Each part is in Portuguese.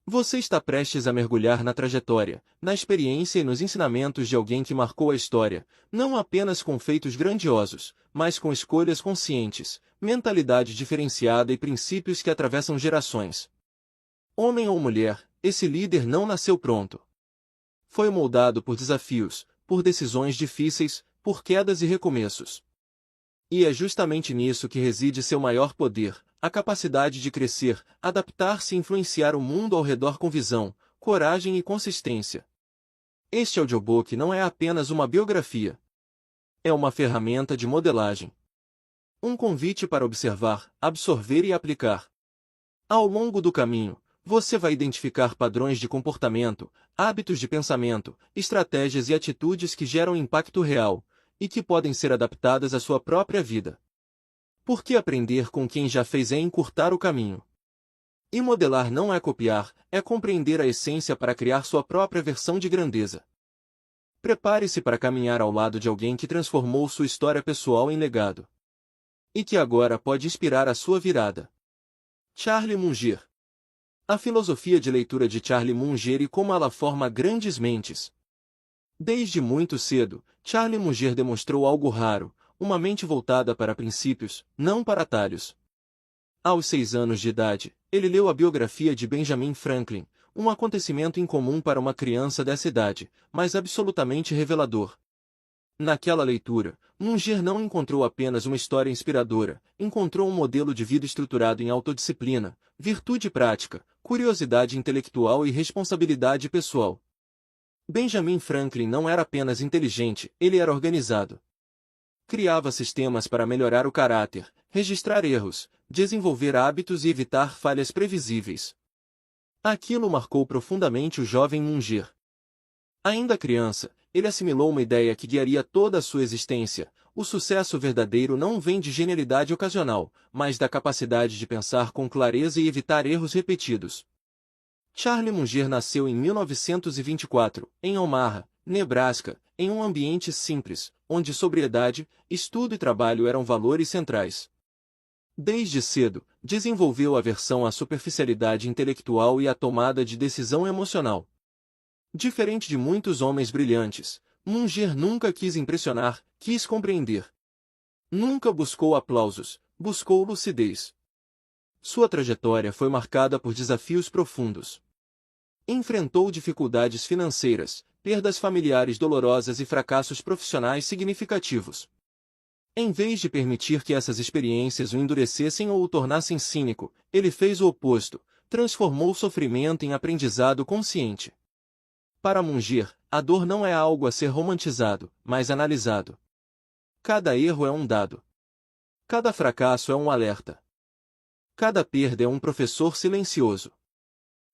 Você está prestes a mergulhar na trajetória, na experiência e nos ensinamentos de alguém que marcou a história, não apenas com feitos grandiosos, mas com escolhas conscientes, mentalidade diferenciada e princípios que atravessam gerações. Homem ou mulher, esse líder não nasceu pronto. Foi moldado por desafios, por decisões difíceis, por quedas e recomeços. E é justamente nisso que reside seu maior poder, a capacidade de crescer, adaptar-se e influenciar o mundo ao redor com visão, coragem e consistência. Este audiobook não é apenas uma biografia. É uma ferramenta de modelagem. Um convite para observar, absorver e aplicar. Ao longo do caminho, você vai identificar padrões de comportamento, hábitos de pensamento, estratégias e atitudes que geram impacto real, e que podem ser adaptadas à sua própria vida. Porque aprender com quem já fez é encurtar o caminho. E modelar não é copiar, é compreender a essência para criar sua própria versão de grandeza. Prepare-se para caminhar ao lado de alguém que transformou sua história pessoal em legado. E que agora pode inspirar a sua virada. Charlie Munger. A filosofia de leitura de Charlie Munger e como ela forma grandes mentes. Desde muito cedo, Charlie Munger demonstrou algo raro, uma mente voltada para princípios, não para atalhos. Aos 6 anos de idade, ele leu a biografia de Benjamin Franklin, um acontecimento incomum para uma criança dessa idade, mas absolutamente revelador. Naquela leitura, Munger não encontrou apenas uma história inspiradora, encontrou um modelo de vida estruturado em autodisciplina, virtude prática, curiosidade intelectual e responsabilidade pessoal. Benjamin Franklin não era apenas inteligente, ele era organizado. Criava sistemas para melhorar o caráter, registrar erros, desenvolver hábitos e evitar falhas previsíveis. Aquilo marcou profundamente o jovem Munger. Ainda criança, ele assimilou uma ideia que guiaria toda a sua existência: o sucesso verdadeiro não vem de genialidade ocasional, mas da capacidade de pensar com clareza e evitar erros repetidos. Charlie Munger nasceu em 1924, em Omaha, Nebraska, em um ambiente simples, onde sobriedade, estudo e trabalho eram valores centrais. Desde cedo, desenvolveu aversão à superficialidade intelectual e à tomada de decisão emocional. Diferente de muitos homens brilhantes, Munger nunca quis impressionar, quis compreender. Nunca buscou aplausos, buscou lucidez. Sua trajetória foi marcada por desafios profundos. Enfrentou dificuldades financeiras, perdas familiares dolorosas e fracassos profissionais significativos. Em vez de permitir que essas experiências o endurecessem ou o tornassem cínico, ele fez o oposto, transformou o sofrimento em aprendizado consciente. Para Munger, a dor não é algo a ser romantizado, mas analisado. Cada erro é um dado. Cada fracasso é um alerta. Cada perda é um professor silencioso.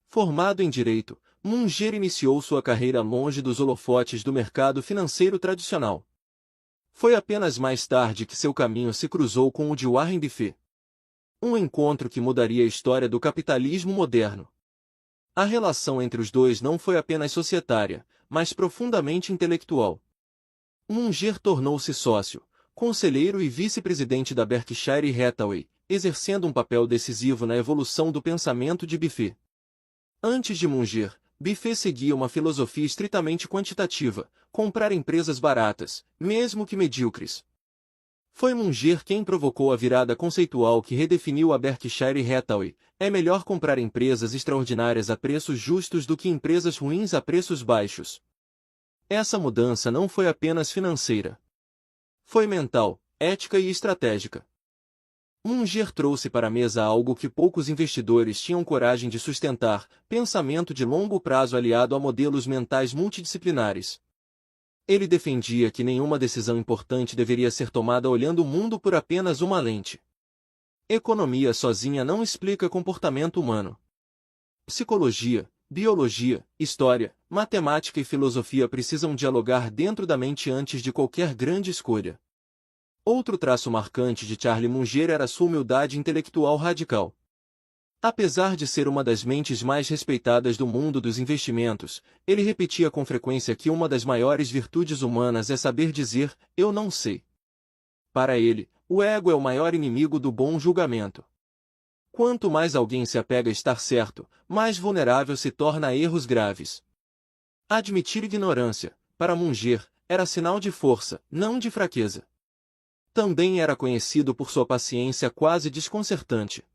Formado em Direito, Munger iniciou sua carreira longe dos holofotes do mercado financeiro tradicional. Foi apenas mais tarde que seu caminho se cruzou com o de Warren Buffett. Um encontro que mudaria a história do capitalismo moderno. A relação entre os dois não foi apenas societária, mas profundamente intelectual. Munger tornou-se sócio, conselheiro e vice-presidente da Berkshire Hathaway, exercendo um papel decisivo na evolução do pensamento de Buffett. Antes de Munger, Buffett seguia uma filosofia estritamente quantitativa: comprar empresas baratas, mesmo que medíocres. Foi Munger quem provocou a virada conceitual que redefiniu a Berkshire Hathaway: é melhor comprar empresas extraordinárias a preços justos do que empresas ruins a preços baixos. Essa mudança não foi apenas financeira. Foi mental, ética e estratégica. Munger trouxe para a mesa algo que poucos investidores tinham coragem de sustentar: pensamento de longo prazo aliado a modelos mentais multidisciplinares. Ele defendia que nenhuma decisão importante deveria ser tomada olhando o mundo por apenas uma lente. Economia sozinha não explica comportamento humano. Psicologia, biologia, história, matemática e filosofia precisam dialogar dentro da mente antes de qualquer grande escolha. Outro traço marcante de Charlie Munger era sua humildade intelectual radical. Apesar de ser uma das mentes mais respeitadas do mundo dos investimentos, ele repetia com frequência que uma das maiores virtudes humanas é saber dizer: eu não sei. Para ele, o ego é o maior inimigo do bom julgamento. Quanto mais alguém se apega a estar certo, mais vulnerável se torna a erros graves. Admitir ignorância, para Munger, era sinal de força, não de fraqueza. Também era conhecido por sua paciência quase desconcertante.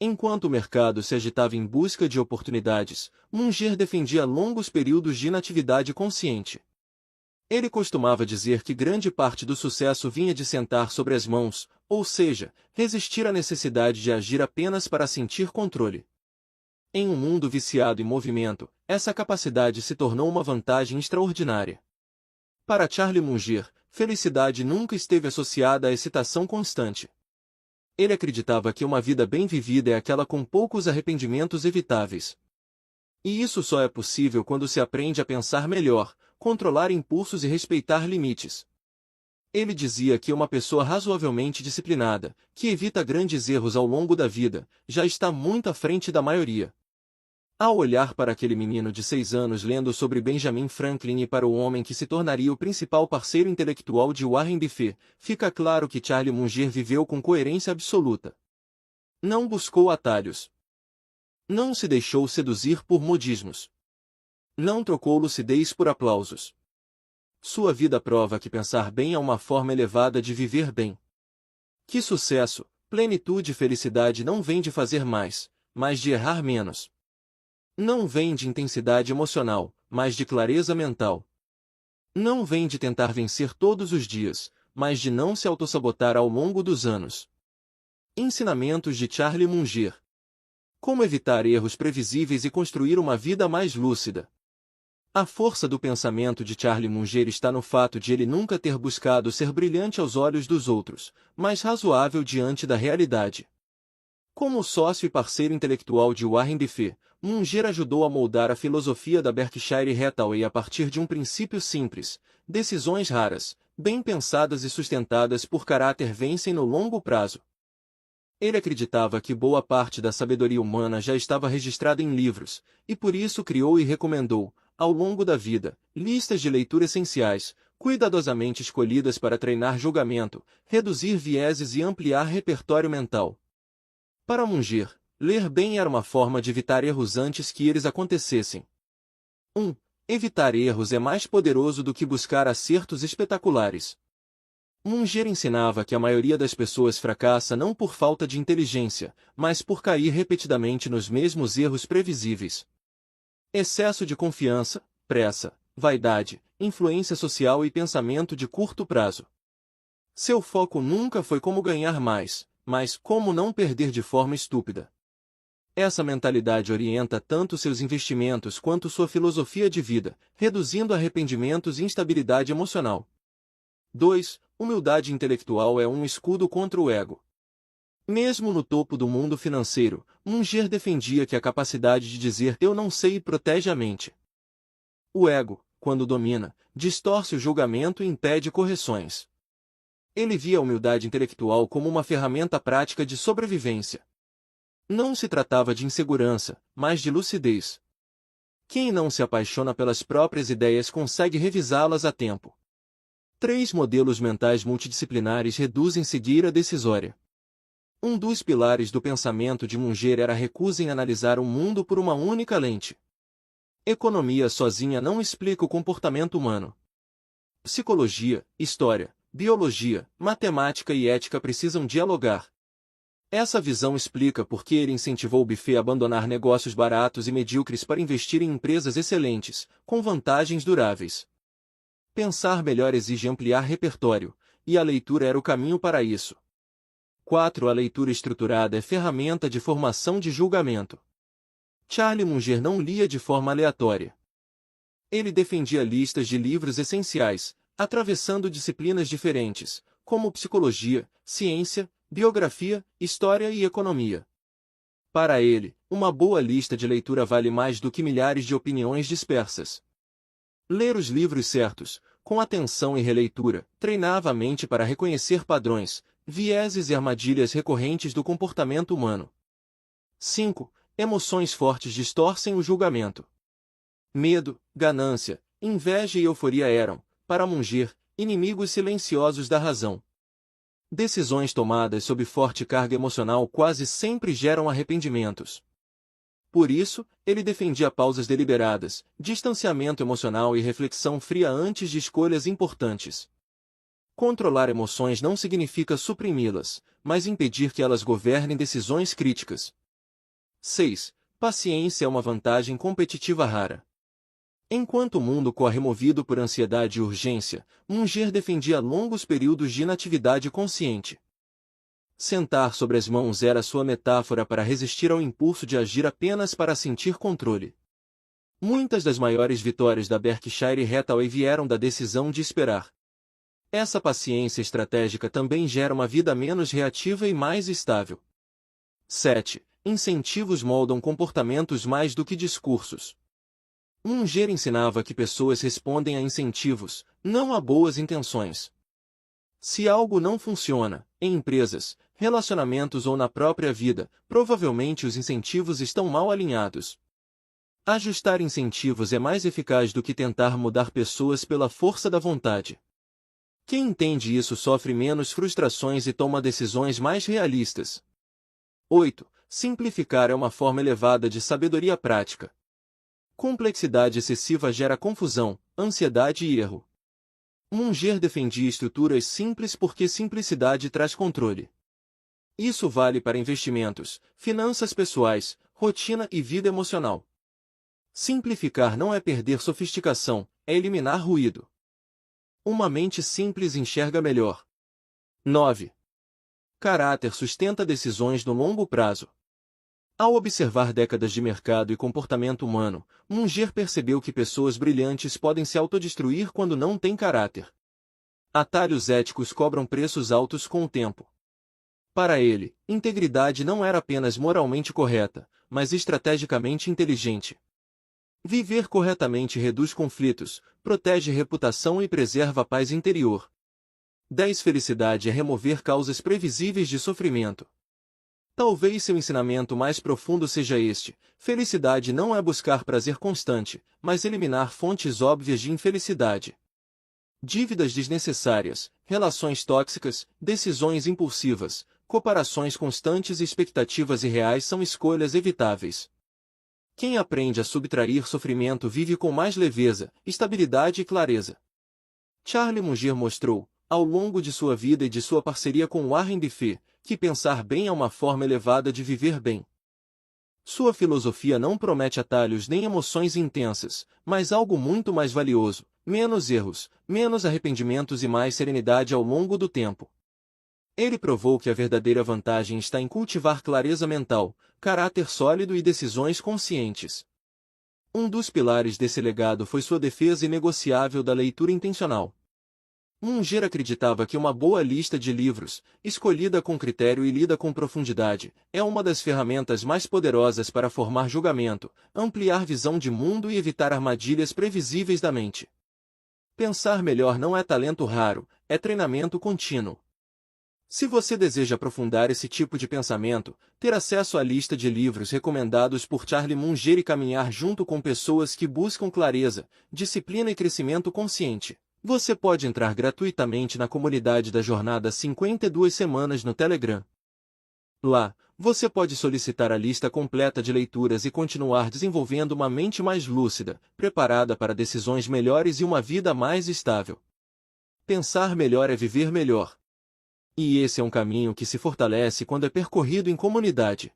Enquanto o mercado se agitava em busca de oportunidades, Munger defendia longos períodos de inatividade consciente. Ele costumava dizer que grande parte do sucesso vinha de sentar sobre as mãos, ou seja, resistir à necessidade de agir apenas para sentir controle. Em um mundo viciado em movimento, essa capacidade se tornou uma vantagem extraordinária. Para Charlie Munger, felicidade nunca esteve associada à excitação constante. Ele acreditava que uma vida bem vivida é aquela com poucos arrependimentos evitáveis. E isso só é possível quando se aprende a pensar melhor, controlar impulsos e respeitar limites. Ele dizia que uma pessoa razoavelmente disciplinada, que evita grandes erros ao longo da vida, já está muito à frente da maioria. Ao olhar para aquele menino de 6 anos lendo sobre Benjamin Franklin e para o homem que se tornaria o principal parceiro intelectual de Warren Buffett, fica claro que Charlie Munger viveu com coerência absoluta. Não buscou atalhos. Não se deixou seduzir por modismos. Não trocou lucidez por aplausos. Sua vida prova que pensar bem é uma forma elevada de viver bem. Que sucesso, plenitude e felicidade não vêm de fazer mais, mas de errar menos. Não vem de intensidade emocional, mas de clareza mental. Não vem de tentar vencer todos os dias, mas de não se autossabotar ao longo dos anos. Ensinamentos de Charlie Munger. Como evitar erros previsíveis e construir uma vida mais lúcida. A força do pensamento de Charlie Munger está no fato de ele nunca ter buscado ser brilhante aos olhos dos outros, mas razoável diante da realidade. Como sócio e parceiro intelectual de Warren Buffett, Munger ajudou a moldar a filosofia da Berkshire Hathaway a partir de um princípio simples: decisões raras, bem pensadas e sustentadas por caráter vencem no longo prazo. Ele acreditava que boa parte da sabedoria humana já estava registrada em livros, e por isso criou e recomendou, ao longo da vida, listas de leitura essenciais, cuidadosamente escolhidas para treinar julgamento, reduzir vieses e ampliar repertório mental. Para Munger, ler bem era uma forma de evitar erros antes que eles acontecessem. 1. Evitar erros é mais poderoso do que buscar acertos espetaculares. Munger ensinava que a maioria das pessoas fracassa não por falta de inteligência, mas por cair repetidamente nos mesmos erros previsíveis. Excesso de confiança, pressa, vaidade, influência social e pensamento de curto prazo. Seu foco nunca foi como ganhar mais, mas como não perder de forma estúpida. Essa mentalidade orienta tanto seus investimentos quanto sua filosofia de vida, reduzindo arrependimentos e instabilidade emocional. 2. Humildade intelectual é um escudo contra o ego. Mesmo no topo do mundo financeiro, Munger defendia que a capacidade de dizer "eu não sei" protege a mente. O ego, quando domina, distorce o julgamento e impede correções. Ele via a humildade intelectual como uma ferramenta prática de sobrevivência. Não se tratava de insegurança, mas de lucidez. Quem não se apaixona pelas próprias ideias consegue revisá-las a tempo. 3 modelos mentais multidisciplinares reduzem cegueira decisória. Um dos pilares do pensamento de Munger era a recusa em analisar o mundo por uma única lente. Economia sozinha não explica o comportamento humano. Psicologia, história, biologia, matemática e ética precisam dialogar. Essa visão explica por que ele incentivou Buffett a abandonar negócios baratos e medíocres para investir em empresas excelentes, com vantagens duráveis. Pensar melhor exige ampliar repertório, e a leitura era o caminho para isso. 4. A leitura estruturada é ferramenta de formação de julgamento. Charlie Munger não lia de forma aleatória. Ele defendia listas de livros essenciais, atravessando disciplinas diferentes, como psicologia, ciência, biografia, história e economia. Para ele, uma boa lista de leitura vale mais do que milhares de opiniões dispersas. Ler os livros certos, com atenção e releitura, treinava a mente para reconhecer padrões, vieses e armadilhas recorrentes do comportamento humano. 5. Emoções fortes distorcem o julgamento. Medo, ganância, inveja e euforia eram, para Munger, inimigos silenciosos da razão. Decisões tomadas sob forte carga emocional quase sempre geram arrependimentos. Por isso, ele defendia pausas deliberadas, distanciamento emocional e reflexão fria antes de escolhas importantes. Controlar emoções não significa suprimi-las, mas impedir que elas governem decisões críticas. 6. Paciência é uma vantagem competitiva rara. Enquanto o mundo corre movido por ansiedade e urgência, Munger defendia longos períodos de inatividade consciente. Sentar sobre as mãos era sua metáfora para resistir ao impulso de agir apenas para sentir controle. Muitas das maiores vitórias da Berkshire Hathaway vieram da decisão de esperar. Essa paciência estratégica também gera uma vida menos reativa e mais estável. 7. Incentivos moldam comportamentos mais do que discursos. Munger ensinava que pessoas respondem a incentivos, não a boas intenções. Se algo não funciona, em empresas, relacionamentos ou na própria vida, provavelmente os incentivos estão mal alinhados. Ajustar incentivos é mais eficaz do que tentar mudar pessoas pela força da vontade. Quem entende isso sofre menos frustrações e toma decisões mais realistas. 8. Simplificar é uma forma elevada de sabedoria prática. Complexidade excessiva gera confusão, ansiedade e erro. Munger defendia estruturas simples porque simplicidade traz controle. Isso vale para investimentos, finanças pessoais, rotina e vida emocional. Simplificar não é perder sofisticação, é eliminar ruído. Uma mente simples enxerga melhor. 9. Caráter sustenta decisões no longo prazo. Ao observar décadas de mercado e comportamento humano, Munger percebeu que pessoas brilhantes podem se autodestruir quando não têm caráter. Atalhos éticos cobram preços altos com o tempo. Para ele, integridade não era apenas moralmente correta, mas estrategicamente inteligente. Viver corretamente reduz conflitos, protege reputação e preserva a paz interior. 10. Felicidade é remover causas previsíveis de sofrimento. Talvez seu ensinamento mais profundo seja este: felicidade não é buscar prazer constante, mas eliminar fontes óbvias de infelicidade. Dívidas desnecessárias, relações tóxicas, decisões impulsivas, comparações constantes e expectativas irreais são escolhas evitáveis. Quem aprende a subtrair sofrimento vive com mais leveza, estabilidade e clareza. Charlie Munger mostrou, ao longo de sua vida e de sua parceria com Warren Buffett, que pensar bem é uma forma elevada de viver bem. Sua filosofia não promete atalhos nem emoções intensas, mas algo muito mais valioso: menos erros, menos arrependimentos e mais serenidade ao longo do tempo. Ele provou que a verdadeira vantagem está em cultivar clareza mental, caráter sólido e decisões conscientes. Um dos pilares desse legado foi sua defesa inegociável da leitura intencional. Munger acreditava que uma boa lista de livros, escolhida com critério e lida com profundidade, é uma das ferramentas mais poderosas para formar julgamento, ampliar visão de mundo e evitar armadilhas previsíveis da mente. Pensar melhor não é talento raro, é treinamento contínuo. Se você deseja aprofundar esse tipo de pensamento, ter acesso à lista de livros recomendados por Charlie Munger e caminhar junto com pessoas que buscam clareza, disciplina e crescimento consciente, você pode entrar gratuitamente na comunidade da Jornada 52 Semanas no Telegram. Lá, você pode solicitar a lista completa de leituras e continuar desenvolvendo uma mente mais lúcida, preparada para decisões melhores e uma vida mais estável. Pensar melhor é viver melhor. E esse é um caminho que se fortalece quando é percorrido em comunidade.